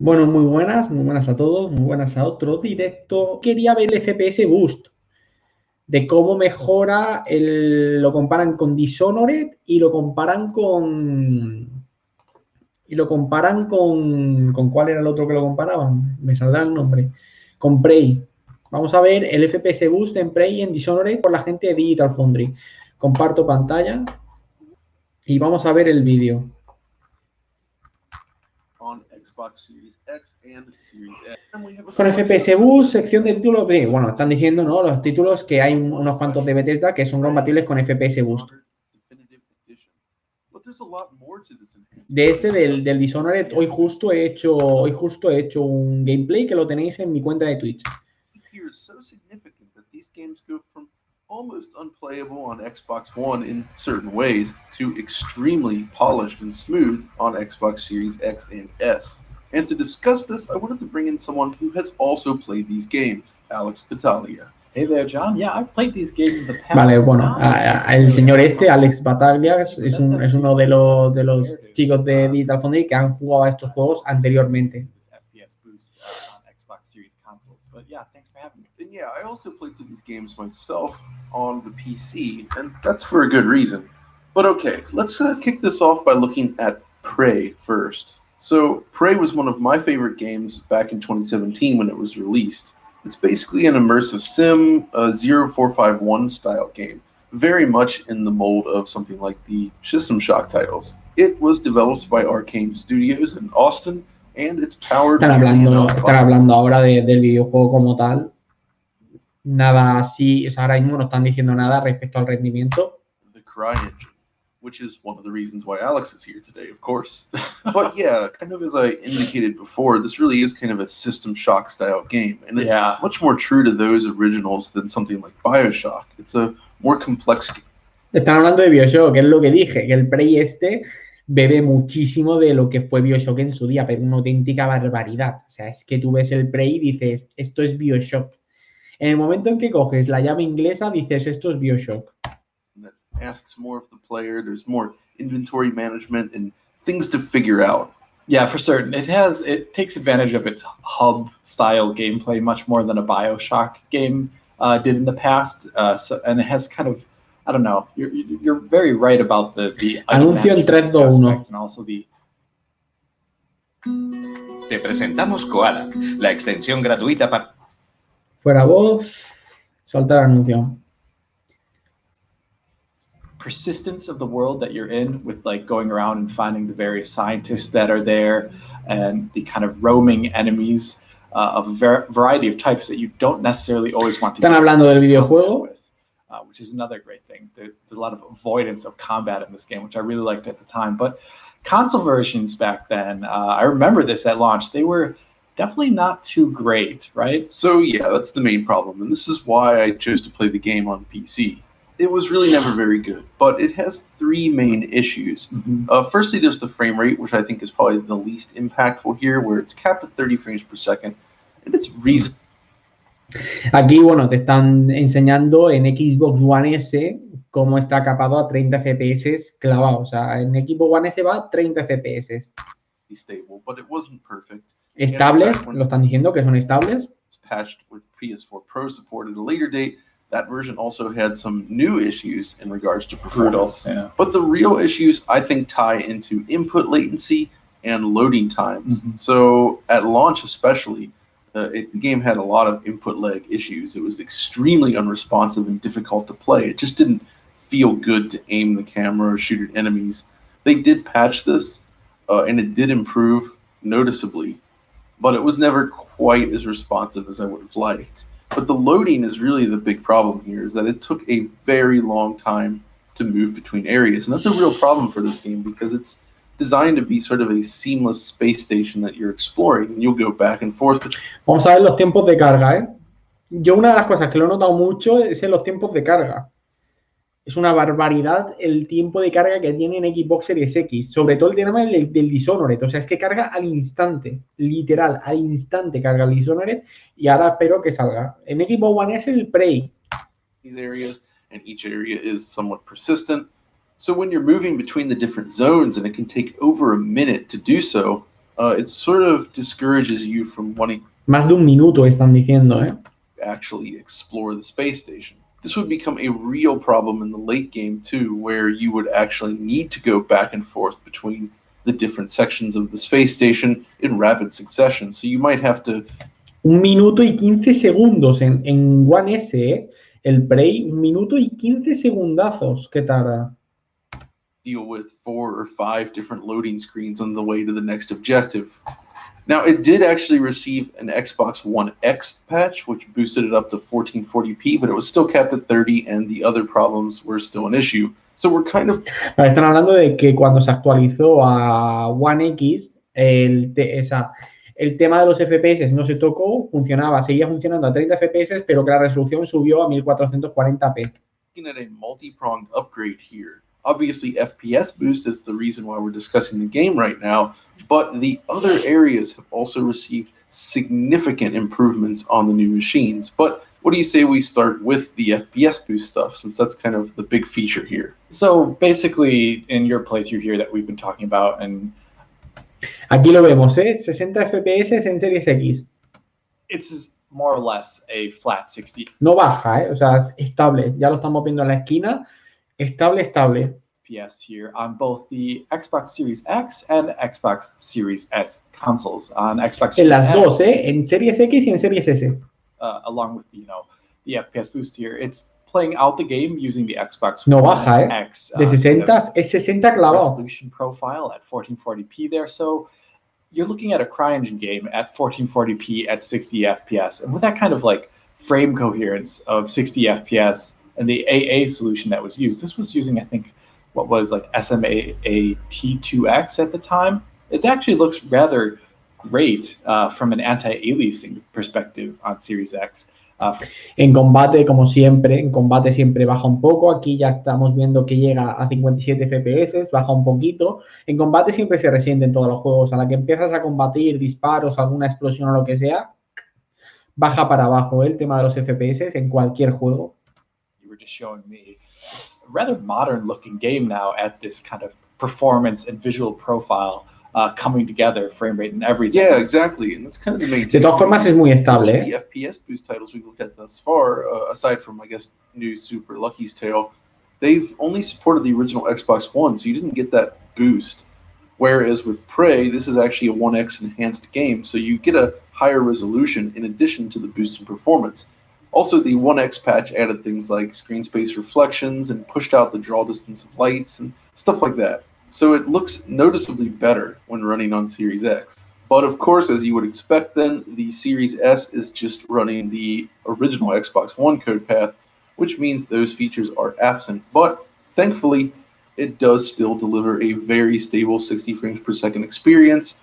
Bueno, muy buenas a todos, muy buenas a otro directo. Quería ver el FPS Boost, de cómo mejora, lo comparan con Dishonored y lo comparan con... ¿Con cuál era el otro que lo comparaban? Me saldrá el nombre. Con Prey. Vamos a ver el FPS Boost en Prey y en Dishonored por la gente de Digital Foundry. Comparto pantalla y vamos a ver el vídeo. On Xbox Series X and Series S. Con FPS Boost, sección de títulos, bueno, están diciendo, ¿no? Los títulos que hay unos cuantos de Bethesda que son compatibles con FPS Boost. De ese del Dishonored, hoy justo he hecho un gameplay que lo tenéis en mi cuenta de Twitch. Almost unplayable on Xbox One in certain ways to extremely polished and smooth on Xbox Series X and S. And to discuss this, I wanted to bring in someone who has also played these games, Alex Battaglia. Hey there, John. Yeah, I've played these games in the past. Vale, bueno, el señor Alex Battaglia, es uno de los chicos de Digital Foundry que han jugado a estos juegos anteriormente. FPS boost on Xbox Series consoles. But yeah, thanks for having me. And yeah, I also played through these games myself on the PC, and that's for a good reason. But okay, let's kick this off by looking at Prey first. So, Prey was one of my favorite games back in 2017 when it was released. It's basically an immersive sim, a 0451 style game, very much in the mold of something like the System Shock titles. It was developed by Arcane Studios in Austin, and it's powered... Están hablando ahora del videojuego como tal. Nada así, o sea, ahora mismo no están diciendo nada respecto al rendimiento. The Cry engine, which is one of the reasons why Alex is here today, of course. But yeah, kind of as I indicated before, this really is kind of a System Shock style game, and it's much more true to those originals than something like BioShock. It's a more complex game. Están hablando de BioShock, que es lo que dije, que el Prey bebe muchísimo de lo que fue BioShock en su día, pero una auténtica barbaridad. O sea, es que tú ves el Prey y dices, esto es BioShock. En el momento en que coges la llave inglesa, dices, esto es BioShock. That asks more of the player. There's more inventory management and things to figure out. Yeah, for certain. It takes advantage of its hub-style gameplay much more than a BioShock game did in the past. And it has kind of, I don't know, you're very right about the anuncio en 3, 2, 1. And also the... Te presentamos Koala, la extensión gratuita para... Fuera voz, saltar anuncio. Persistence of the world that you're in, with like going around and finding the various scientists that are there, and the kind of roaming enemies of a variety of types that you don't necessarily always want to. Están hablando del videojuego. Which is another great thing. There's a lot of avoidance of combat in this game, which I really liked at the time. But console versions back then, I remember this at launch, they were definitely not too great, right? So yeah, that's the main problem, and this is why I chose to play the game on PC. It was really never very good, but it has 3 main issues. Firstly, there's the frame rate, which I think is probably the least impactful here, where it's capped at 30 frames per second, and it's reasonable. Aquí, bueno, te están enseñando en Xbox One S cómo está capado a 30 FPS clavado. O sea, en Xbox One S va a 30 FPS. Stable, but it wasn't perfect. Estables, lo están diciendo que son estables. Patched with PS4 Pro support at a later date. That version also had some new issues in regards to performance. Yeah. But the real issues, I think, tie into input latency and loading times. So at launch especially, the game had a lot of input lag issues. It was extremely unresponsive and difficult to play. It just didn't feel good to aim the camera or shoot at enemies. They did patch this, and it did improve noticeably, but it was never quite as responsive as I would have liked. But the loading is really the big problem here, is that it took a very long time to move between areas. And that's a real problem for this game, because it's designed to be sort of a seamless space station that you're exploring, and you'll go back and forth. Vamos a ver los tiempos de carga, ¿eh? Yo una de las cosas que lo he notado mucho es en los tiempos de carga. Es una barbaridad el tiempo de carga que tiene en Xbox Series X, sobre todo el tema del Dishonored. O sea, es que carga al instante, literal, al instante carga el Dishonored, y ahora espero que salga. En Xbox One S el Prey. These areas, and each area is somewhat persistent. So when you're moving between the different zones, and it can take over a minute to do so, it sort of discourages you from wanting Más de un minuto están diciendo, ¿eh? to actually explore the space station. This would become a real problem in the late game too, where you would actually need to go back and forth between the different sections of the space station in rapid succession. So you might have to... 1 minuto y 15 segundos en One S, ¿eh? El Prey, 1 minuto y 15 segundazos que tarda. Deal with 4 or 5 different loading screens on the way to the next objective. Now, it did actually receive an Xbox One X patch, which boosted it up to 1440p, but it was still capped at 30, and the other problems were still an issue. So we're kind of... Están hablando de que cuando se actualizó a One X, el tema de los FPS no se tocó, funcionaba, seguía funcionando a 30 FPS, pero que la resolución subió a 1440p. Looking at a multi-pronged upgrade here. Obviously, FPS boost is the reason why we're discussing the game right now, but the other areas have also received significant improvements on the new machines. But what do you say we start with the FPS boost stuff, since that's kind of the big feature here? So basically, in your playthrough here that we've been talking about, and aquí lo vemos, 60 FPS en Series X. It's more or less a flat 60. No baja, o sea, es estable. Ya lo estamos viendo en la esquina. Estable. FPS here on both the Xbox Series X and Xbox Series S consoles. On Xbox Series En las X, dos, en Series X y en Series S. Along with the FPS boost here, it's playing out the game using the Xbox No One baja, X. De 60 es 60 clavado. Resolution profile at 1440p there, so you're looking at a CryEngine game at 1440p at 60 FPS, and with that kind of like frame coherence of 60 FPS and the AA solution that was used, this was using, I think, what was like SMA T2X at the time. It actually looks rather great from an anti-aliasing perspective on Series X. En combate, como siempre, baja un poco. Aquí ya estamos viendo que llega a 57 FPS, baja un poquito. En combate siempre se resiente en todos los juegos. A la que empiezas a combatir, disparos, alguna explosión o lo que sea, baja para abajo el tema de los FPS en cualquier juego. You were just showing me it's a rather modern looking game now at this kind of performance and visual profile coming together, frame rate and everything. Yeah, exactly, and that's kind of the main... De todas formas es muy estable, The FPS boost titles we've looked at thus far, aside from, I guess, new Super Lucky's Tale, they've only supported the original Xbox One, so you didn't get that boost. Whereas with Prey, this is actually a 1X enhanced game, so you get a higher resolution in addition to the boost in performance. Also, the 1X patch added things like screen space reflections and pushed out the draw distance of lights and stuff like that. So it looks noticeably better when running on Series X. But of course, as you would expect then, the Series S is just running the original Xbox One code path, which means those features are absent. But thankfully, it does still deliver a very stable 60 frames per second experience,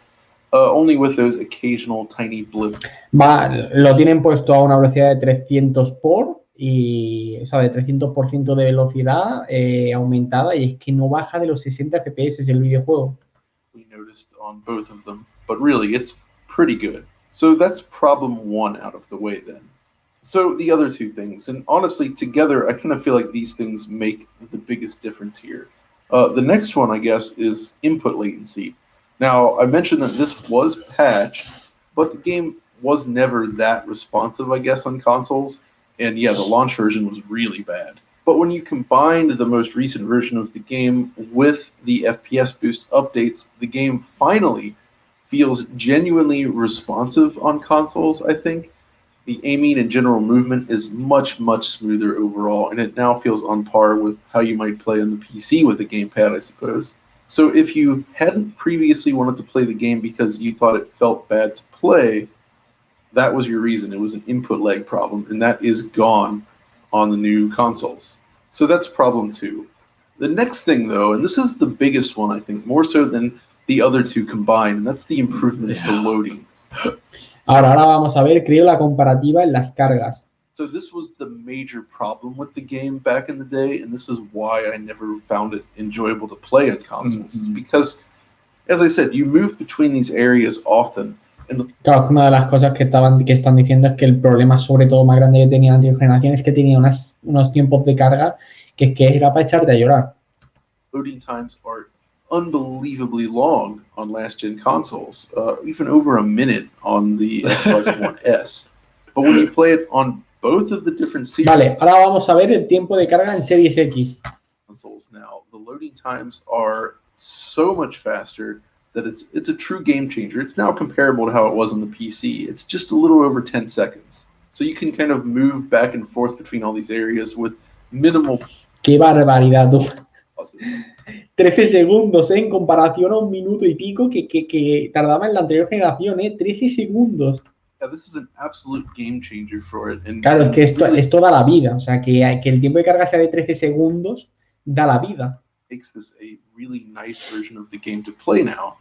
only with those occasional tiny blips. Lo tienen puesto a una velocidad de 300 por, y, o sea, de 300% de velocidad aumentada, y es que no baja de los 60 FPS el videojuego. We noticed on both of them, but really it's pretty good. So that's problem one out of the way then. So the other two things, and honestly together I kind of feel like these things make the biggest difference here. The next one, I guess, is input latency. Now, I mentioned that this was patched, but the game was never that responsive, I guess, on consoles. And yeah, the launch version was really bad. But when you combine the most recent version of the game with the FPS boost updates, the game finally feels genuinely responsive on consoles, I think. The aiming and general movement is much, much smoother overall, and it now feels on par with how you might play on the PC with a gamepad, I suppose. So if you hadn't previously wanted to play the game because you thought it felt bad to play, that was your reason. It was an input lag problem, and that is gone on the new consoles. So that's problem two. The next thing, though, and this is the biggest one, I think, more so than the other two combined, and that's the improvements to loading. Ahora vamos a ver, creo, la comparativa en las cargas. So this was the major problem with the game back in the day, and this is why I never found it enjoyable to play on consoles. Mm-hmm. Because, as I said, you move between these areas often. Claro, una de las cosas que están diciendo es que el problema sobre todo más grande que tenía la anterior generación es que tenía unos tiempos de carga que era para echarte a llorar. Loading times are unbelievably long on last-gen consoles, even over a minute on the Xbox One S. But when you play it on both of the different series Vale, ahora vamos a ver el tiempo de carga en Series X. consoles now, the loading times are so much faster that it's a true game changer. It's now comparable to how it was on the PC. It's just a little over 10 seconds. So you can kind of move back and forth between all these areas with minimal ¡Qué barbaridad, tú! pauses. 13 segundos, en comparación a un minuto y pico que tardaba en la anterior generación, 13 segundos. Yeah, this is an absolute game changer for it. And Claro, es que really esto da la vida. O sea, que el tiempo de carga sea de 13 segundos da la vida. makes this a really nice version of the game to play now.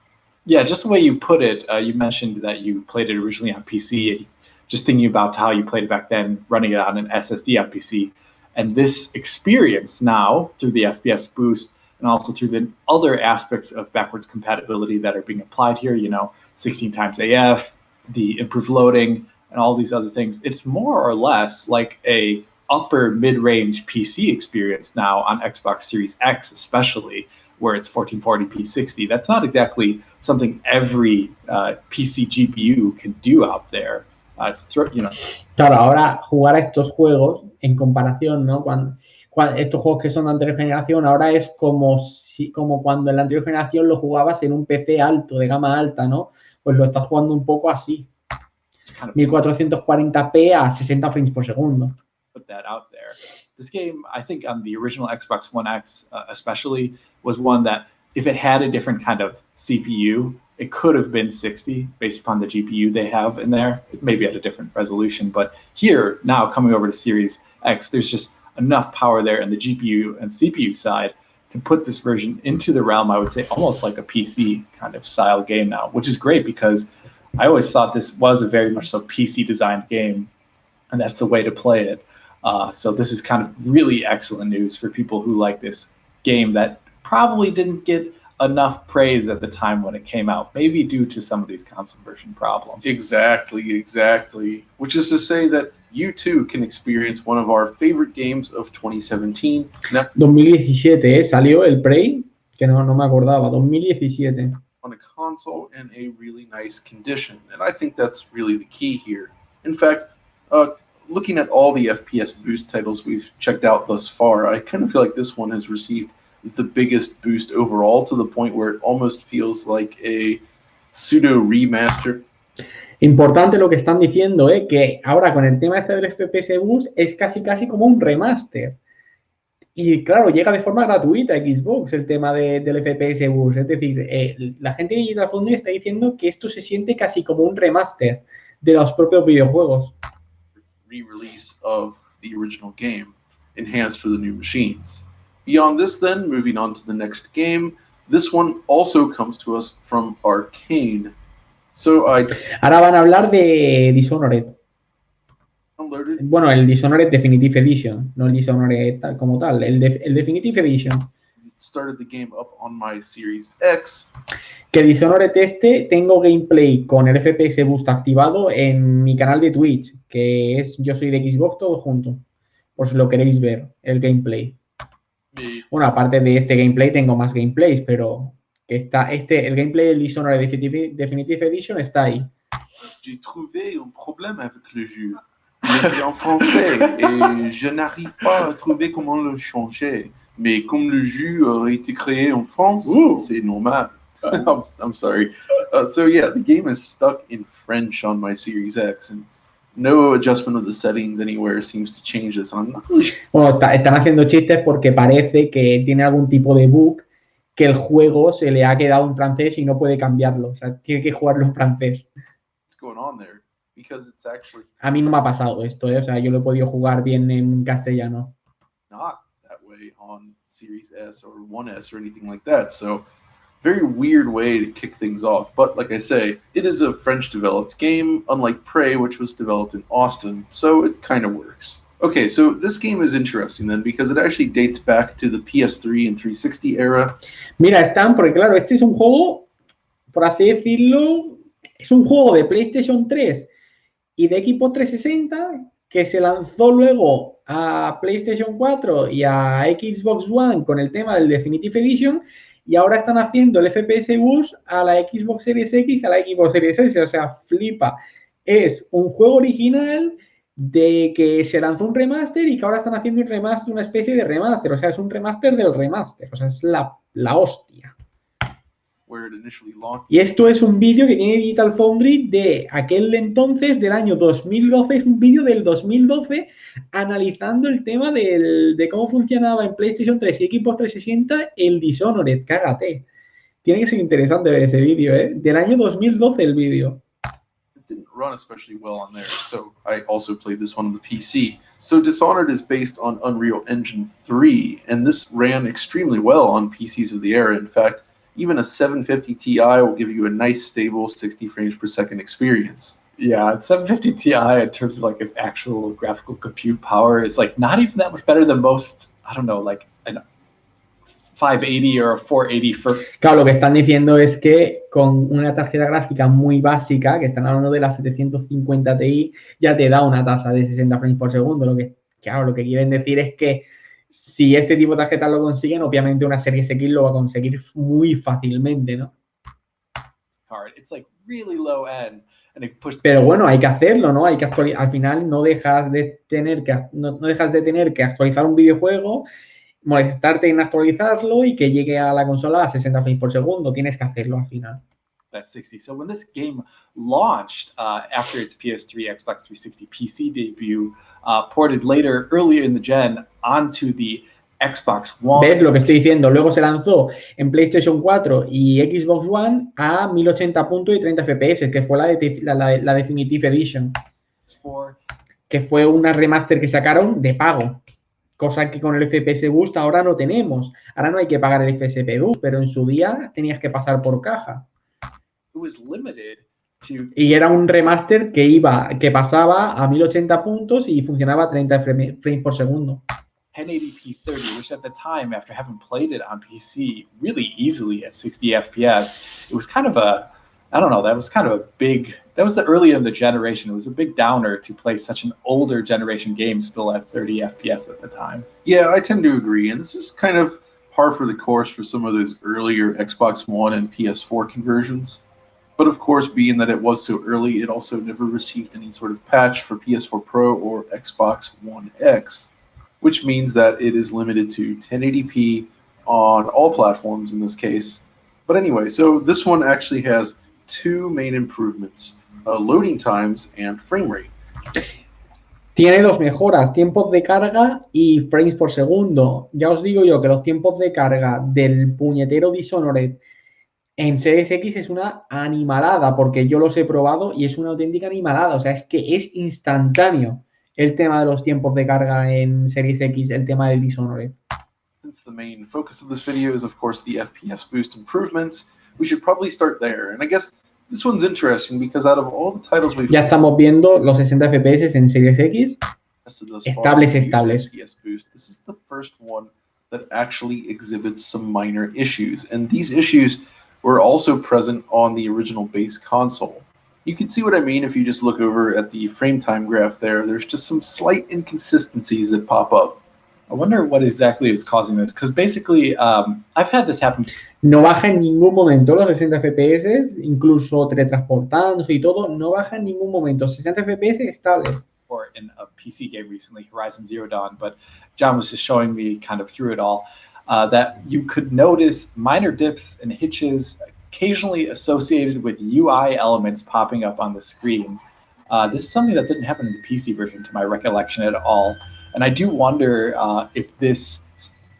Yeah, just the way you put it, you mentioned that you played it originally on PC. Just thinking about how you played it back then, running it on an SSD on PC. And this experience now, through the FPS boost, and also through the other aspects of backwards compatibility that are being applied here, 16 times AF, the improved loading, and all these other things, it's more or less like a upper mid-range PC experience now on Xbox Series X, especially, where it's 1440p 60. That's not exactly something every PC GPU can do out there. Claro, ahora jugar a estos juegos en comparación, ¿no? Cuando estos juegos que son de anterior generación, ahora es como cuando en la anterior generación lo jugabas en un PC alto, de gama alta, ¿no? Pues lo estás jugando un poco así. 1440p a 60 frames por segundo. Put that out there. This game, I think on the original Xbox One X especially, was one that if it had a different kind of CPU, it could have been 60 based upon the GPU they have in there. It may be at a different resolution, but here, now coming over to Series X, there's just enough power there in the GPU and CPU side to put this version into the realm, I would say, almost like a PC kind of style game now, which is great because I always thought this was a very much so PC designed game, and that's the way to play it. So this is kind of really excellent news for people who like this game that probably didn't get enough praise at the time when it came out, maybe due to some of these console version problems. Exactly. Which is to say that you too can experience one of our favorite games of 2017. Now, 2017, salió el Prey, que no me acordaba, 2017. On a console in a really nice condition, and I think that's really the key here. In fact, looking at all the FPS boost titles we've checked out thus far, I kind of feel like this one has received the biggest boost overall, to the point where it almost feels like a pseudo remaster. Importante lo que están diciendo, que ahora con el tema del FPS boost es casi como un remaster. Y claro, llega de forma gratuita a Xbox el tema del FPS boost. Es decir, la gente de Digital Foundry está diciendo que esto se siente casi como un remaster de los propios videojuegos. Re-release of the original game, enhanced for the new machines. Beyond this then, moving on to the next game, this one also comes to us from Arcane. So Ahora van a hablar de Dishonored. Downloaded. Bueno, el Dishonored Definitive Edition, no el Dishonored tal como tal, el Definitive Edition. Started the game up on my Series X. Que Dishonored tengo gameplay con el FPS Boost activado en mi canal de Twitch, que es Yo Soy de Xbox todo junto, por si lo queréis ver, el gameplay. Bueno, aparte de este gameplay tengo más gameplays, pero que está el gameplay del Dishonored Definitive Edition está ahí. J'ai trouvé un problème avec le jeu. Il est en français et je n'arrive pas à trouver comment le changer. Mais comme le jeu a été créé en France, c'est normal. I'm sorry. So yeah, the game is stuck in French on my Series X, and no adjustment of the settings anywhere seems to change this. I'm not really sure. Bueno, están haciendo chistes porque parece que tiene algún tipo de bug que el juego se le ha quedado en francés y no puede cambiarlo. O sea, tiene que jugarlo en francés. What's going on there? Because it's actually A mí no me ha pasado esto, O sea, yo lo he podido jugar bien en castellano. not that way on Series S or 1S or anything like that. So very weird way to kick things off. But like I say, it is a French-developed game, unlike Prey, which was developed in Austin, so it kind of works. Okay, so this game is interesting then, because it actually dates back to the PS3 and 360 era. Mira, porque claro, este es un juego, por así decirlo, es un juego de PlayStation 3 y de Xbox 360 que se lanzó luego a PlayStation 4 y a Xbox One con el tema del Definitive Edition, y ahora están haciendo el FPS Boost a la Xbox Series X y a la Xbox Series S, o sea, flipa. Es un juego original de que se lanzó un remaster y que ahora están haciendo un remaster, una especie de remaster, o sea, es un remaster del remaster, o sea, es la hostia. Y esto es un vídeo que tiene Digital Foundry de aquel entonces, del año 2012, es un vídeo del 2012 analizando el tema de cómo funcionaba en PlayStation 3 y Xbox 360 el Dishonored, cágate. Tiene que ser interesante ver ese vídeo, del año 2012 el vídeo. Didn't run especially well on there, so I also played this one on the PC. So Dishonored is based on Unreal Engine 3, and this ran extremely well on PCs of the era. In fact, even a 750 Ti will give you a nice, stable 60 frames per second experience. Yeah, 750 Ti in terms of like its actual graphical compute power is like not even that much better than most, I don't know, like an 580 or a 480 for... Claro, lo que están diciendo es que con una tarjeta gráfica muy básica, que están hablando de la 750 Ti, ya te da una tasa de 60 frames por segundo. Lo que quieren decir es que si este tipo de tarjetas lo consiguen, obviamente una Series X lo va a conseguir muy fácilmente, ¿no? It's like really low end. Pero bueno, hay que hacerlo, ¿no? Hay que al final no dejas de tener que actualizar un videojuego, molestarte en actualizarlo y que llegue a la consola a 60 frames por segundo. Tienes que hacerlo al final. That's 60. So when this game launched after its PS3, Xbox 360 PC debut, ported later, earlier in the gen, onto the Xbox One. ¿Ves lo que estoy diciendo? Luego se lanzó en PlayStation 4 y Xbox One a 1080 puntos y 30 FPS, que fue la Definitive Edition. Que fue una remaster que sacaron de pago. Cosa que con el FPS Boost ahora no tenemos. Ahora no hay que pagar el FPS Boost, pero en su día tenías que pasar por caja. Y era un remaster que pasaba a 1080 puntos y funcionaba a 30 frames por segundo. 1080p 30, which at the time, after having played it on PC really easily at 60 FPS, it was kind of a, I don't know, that was kind of a big, that was the early in the generation. It was a big downer to play such an older generation game still at 30 FPS at the time. Yeah, I tend to agree. And this is kind of par for the course for some of those earlier Xbox One and PS4 conversions. But of course, being that it was so early, it also never received any sort of patch for PS4 Pro or Xbox One X, which means that it is limited to 1080p on all platforms in this case. But anyway, so this one actually has two main improvements, loading times and frame rate. Tiene dos mejoras, tiempos de carga y frames por segundo. Ya os digo yo que los tiempos de carga del puñetero Dishonored en Series X es una animalada, porque yo los he probado y es una auténtica animalada. O sea, es que es instantáneo el tema de los tiempos de carga en Series X, el tema del Dishonored. Since the main focus of this video is, of course, the FPS boost improvements, we should probably start there. And I guess this one's interesting because out of all the titles we've... Ya estamos viendo los 60 FPS en Series X. Estables. FPS boost. This is the first one that actually exhibits some minor issues. And these issues were also present on the original base console. You can see what I mean if you just look over at the frame time graph there. There's just some slight inconsistencies that pop up. I wonder what exactly is causing this, because basically I've had this happen. No baja en ningún momento los 60 FPS, incluso teletransportándose y todo, no baja en ningún momento. 60 FPS estables. Or in a PC game recently, Horizon Zero Dawn, but John was just showing me kind of through it all, that you could notice minor dips and hitches occasionally associated with UI elements popping up on the screen. This is something that didn't happen in the PC version to my recollection at all. And I do wonder if this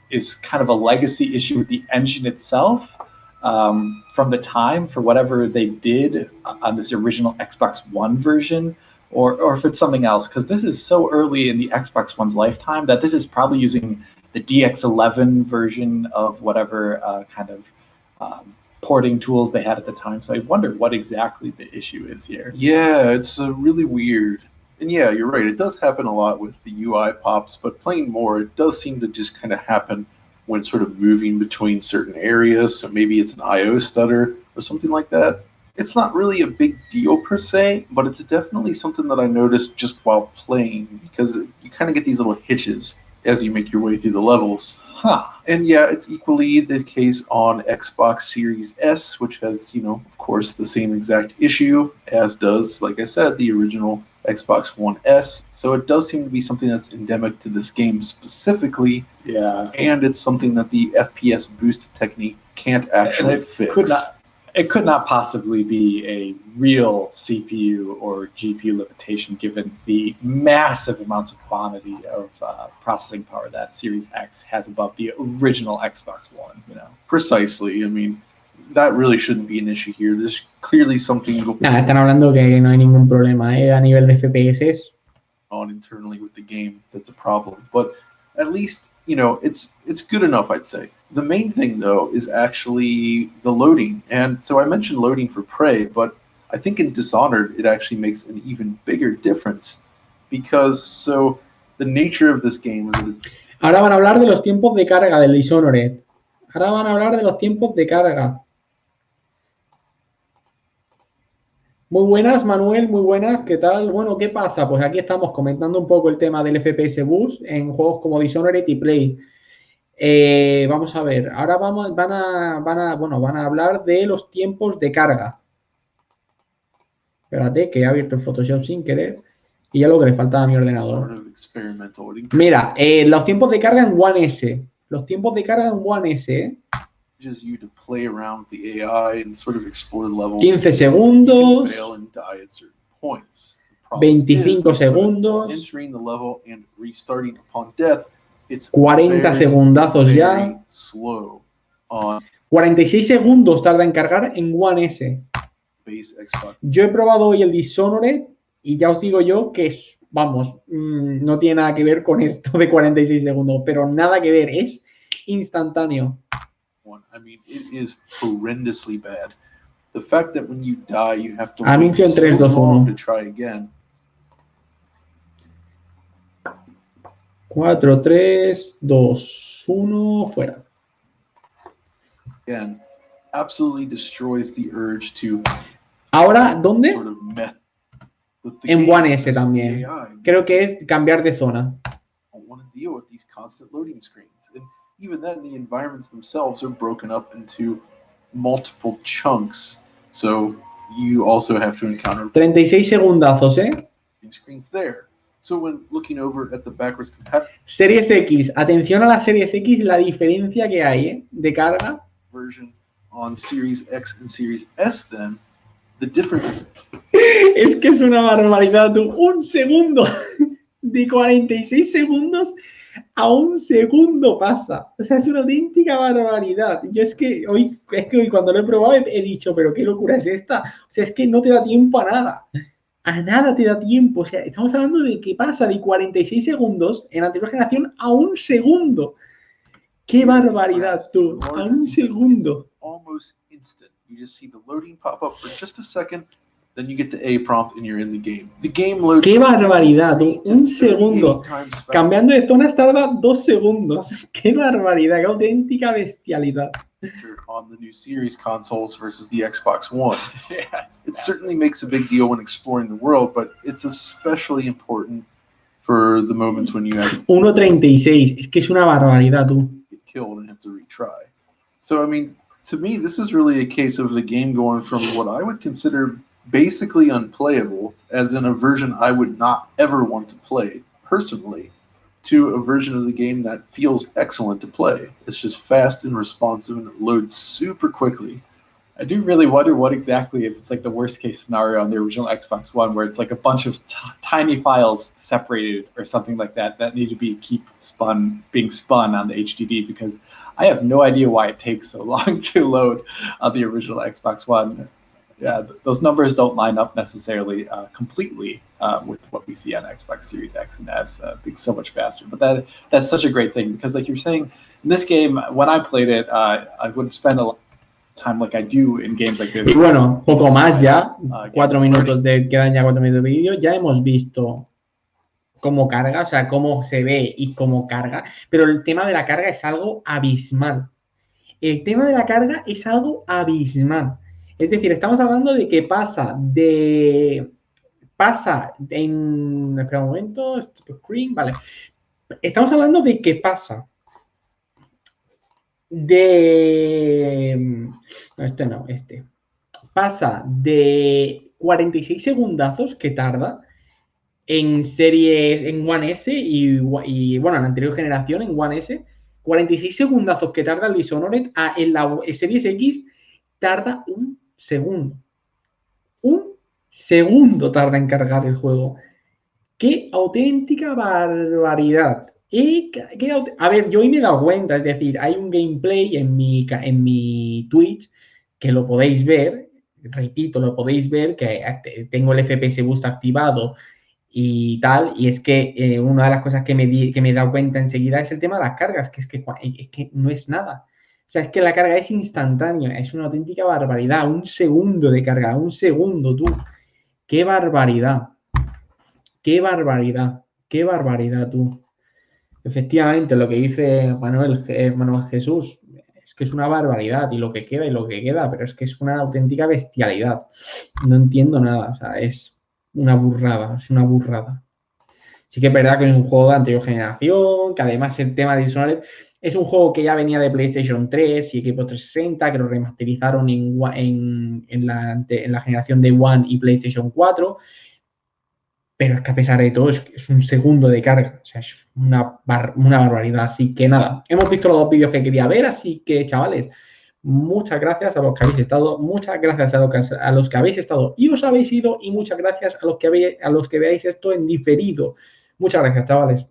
is kind of a legacy issue with the engine itself from the time for whatever they did on this original Xbox One version, or if it's something else, because this is so early in the Xbox One's lifetime that this is probably using the DX11 version of whatever kind of porting tools they had at the time. So I wonder what exactly the issue is here. Yeah, it's really weird. And yeah, you're right. It does happen a lot with the UI pops, but playing more, it does seem to just kind of happen when sort of moving between certain areas. So maybe it's an IO stutter or something like that. It's not really a big deal per se, but it's definitely something that I noticed just while playing, because you kind of get these little hitches as you make your way through the levels. And yeah, it's equally the case on Xbox Series S, which has, of course, the same exact issue as does, like I said, the original Xbox One S. So it does seem to be something that's endemic to this game specifically. Yeah. And it's something that the FPS boost technique can't actually fix. It could not possibly be a real CPU or GPU limitation given the massive amounts of quantity of processing power that Series X has above the original Xbox One, Precisely. I mean, that really shouldn't be an issue here. There's clearly something están hablando que no hay ningún problema a nivel de FPS. On internally with the game that's a problem. But at least, it's good enough, I'd say. The main thing, though, is actually the loading. And so I mentioned loading for Prey, but I think in Dishonored, it actually makes an even bigger difference. Because, the nature of this game is... Ahora van a hablar de los tiempos de carga del Dishonored. Ahora van a hablar de los tiempos de carga. Muy buenas, Manuel, muy buenas. ¿Qué tal? Bueno, ¿qué pasa? Pues aquí estamos comentando un poco el tema del FPS Boost en juegos como Dishonored y Play. Vamos a ver. Ahora van a hablar de los tiempos de carga. Espérate, que he abierto el Photoshop sin querer y ya lo que le faltaba a mi ordenador. Mira, los tiempos de carga en One S. Los tiempos de carga en One S. 15 segundos, 25 segundos, 40 segundazos ya, 46 segundos tarda en cargar en One S. Yo he probado hoy el Dishonored y ya os digo yo que no tiene nada que ver con esto de 46 segundos, pero nada que ver, es instantáneo. I mean, it is horrendously bad. The fact that when you die, you have to Anuncio en 3, 2, 1. To try again. 4, 3, 2, 1, fuera. Again, absolutely destroys the urge to. Ahora, ¿dónde? Sort of en One S también. Creo que es cambiar de zona. I don't want to deal with these constant loading screens. And even then, the environments themselves are broken up into multiple chunks. So you also have to encounter 36 segundazos, screens there. So when looking over at the backwards compatibility Series X, atención a la Series X, la diferencia que hay, de carga. Version on Series X and Series S, then the difference. Es que es una barbaridad, tú. Un segundo de 46 segundos a un segundo pasa. O sea, es una auténtica barbaridad. Yo es que hoy cuando lo he probado he dicho, pero qué locura es esta. O sea, es que no te da tiempo a nada. A nada te da tiempo. O sea, estamos hablando de que pasa de 46 segundos en la anterior generación a un segundo. ¡Qué barbaridad, tú! A un segundo. Almost instant. You just see the loading pop up for just a second, then you get the A prompt and you're in the game. The game loads. ¡Qué barbaridad, tú! Un segundo. Cambiando de zonas tarda 2 segundos. ¡Qué barbaridad! ¡Qué auténtica bestialidad! On the new Series consoles versus the Xbox One. It certainly makes a big deal when exploring the world, but it's especially important for the moments when you have 1.36. Es que es una barbaridad, tú. Get killed and have to retry. So, I mean, to me, this is really a case of the game going from what I would consider basically unplayable, as in a version I would not ever want to play personally, to a version of the game that feels excellent to play. It's just fast and responsive and it loads super quickly. I do really wonder what exactly, if it's like the worst case scenario on the original Xbox One, where it's like a bunch of tiny files separated or something like that need to be being spun on the HDD, because I have no idea why it takes so long to load on the original Xbox One. Yeah, those numbers don't line up necessarily completely with what we see on Xbox Series X and S, being so much faster. But that's such a great thing, because like you're saying, in this game, when I played it, I would spend a lot of time like I do in games like this. Y bueno, poco más ya, 4 minutos quedan ya 4 minutos de vídeo. Ya hemos visto cómo carga, o sea, cómo se ve y cómo carga, pero el tema de la carga es algo abismal. El tema de la carga es algo abismal. Es decir, estamos hablando de que pasa en... Espera un momento, stop screen, vale. Estamos hablando de que pasa de... No, este no, este. Pasa de 46 segundazos que tarda en series en One S y bueno, en la anterior generación en One S, 46 segundazos que tarda el Dishonored en la Series X tarda un segundo. Un segundo tarda en cargar el juego. ¡Qué auténtica barbaridad! A ver, yo hoy me he dado cuenta, es decir, hay un gameplay en mi Twitch que lo podéis ver, repito, lo podéis ver, que tengo el FPS boost activado y tal, y es que una de las cosas que me he dado cuenta enseguida es el tema de las cargas, que es que no es nada. O sea, es que la carga es instantánea, es una auténtica barbaridad, un segundo de carga, un segundo, tú. ¡Qué barbaridad! ¡Qué barbaridad! ¡Qué barbaridad, tú! Efectivamente, lo que dice Manuel Jesús es que es una barbaridad y lo que queda, pero es que es una auténtica bestialidad. No entiendo nada, o sea, es una burrada, es una burrada. Sí que es verdad que es un juego de anterior generación, que además el tema de Dishonored es un juego que ya venía de PlayStation 3 y Xbox 360, que lo remasterizaron en la generación de One y PlayStation 4. Pero es que a pesar de todo es un segundo de carga, o sea, es una barbaridad. Así que nada, hemos visto los dos vídeos que quería ver, así que chavales, muchas gracias a los que habéis estado, muchas gracias a los que habéis estado y os habéis ido, y muchas gracias a los que veáis esto en diferido. Muchas gracias, chavales.